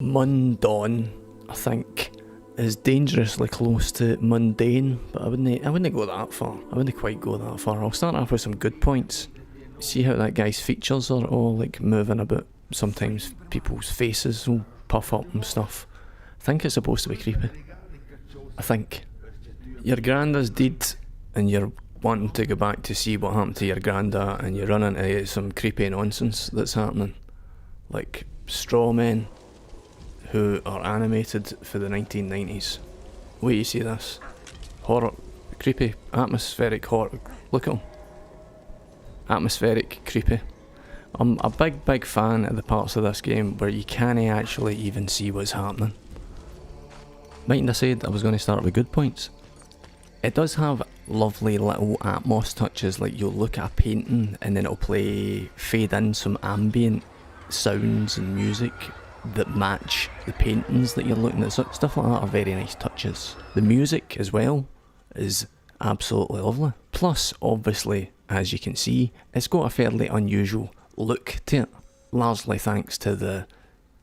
Mundaun, I think, is dangerously close to mundane, but I wouldn't go that far. I wouldn't quite go that far. I'll start off with some good points. See how that guy's features are all like moving about. Sometimes people's faces will puff up and stuff. I think it's supposed to be creepy. I think. Your granda's dead and you're wanting to go back to see what happened to your granda, and you run into some creepy nonsense that's happening. Like straw men who are animated for the 1990s. Wait, you see this? Horror, creepy, atmospheric horror. Look at them. Atmospheric, creepy. I'm a big fan of the parts of this game where you can't actually even see what's happening. Mightn't I said I was going to start with good points? It does have lovely little atmos touches, like you'll look at a painting and then it'll fade in some ambient sounds and music that match the paintings that you're looking at. Stuff like that are very nice touches. The music as well is absolutely lovely. Plus, obviously, as you can see, it's got a fairly unusual look to it, largely thanks to the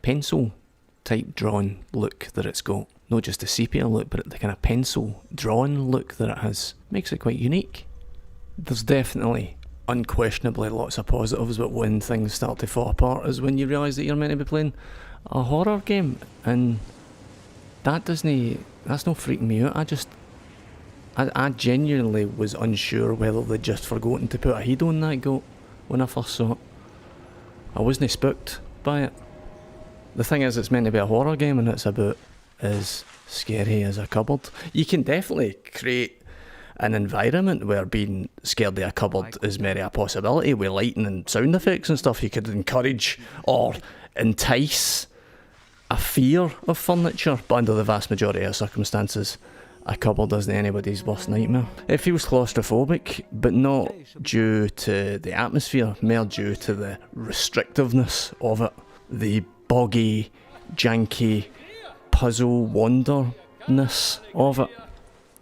pencil type drawn look that it's got. Not just the sepia look, but the kind of pencil drawn look that it has. Makes it quite unique. There's definitely, unquestionably, lots of positives, but when things start to fall apart is when you realise that you're meant to be playing a horror game, and that's not freaking me out. I genuinely was unsure whether they'd just forgotten to put a head on that goat when I first saw it. I wasn't spooked by it. The thing is, it's meant to be a horror game, and it's about as scary as a cupboard. You can definitely create an environment where being scared of a cupboard is merely a possibility with lighting and sound effects and stuff. You could encourage or entice a fear of furniture, but under the vast majority of circumstances, a cupboard isn't anybody's worst nightmare. It feels claustrophobic, but not due to the atmosphere, more due to the restrictiveness of it. The boggy, janky, puzzle wonderness of it.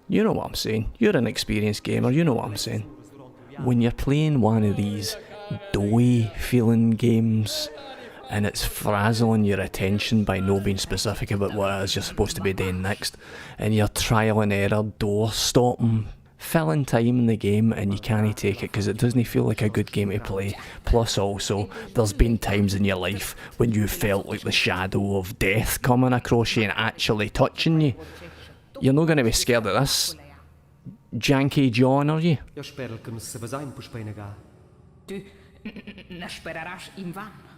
You know what I'm saying. You're an experienced gamer, you know what I'm saying. When you're playing one of these doughy feeling games and it's frazzling your attention by not being specific about what it is you're supposed to be doing next, and you're trial and error, door stopping, filling time in the game, and you can't take it because it doesn't feel like a good game to play. Plus also, there's been times in your life when you felt like the shadow of death coming across you and actually touching you. You're not going to be scared of this janky John, are you? Tu não esperarás em vão.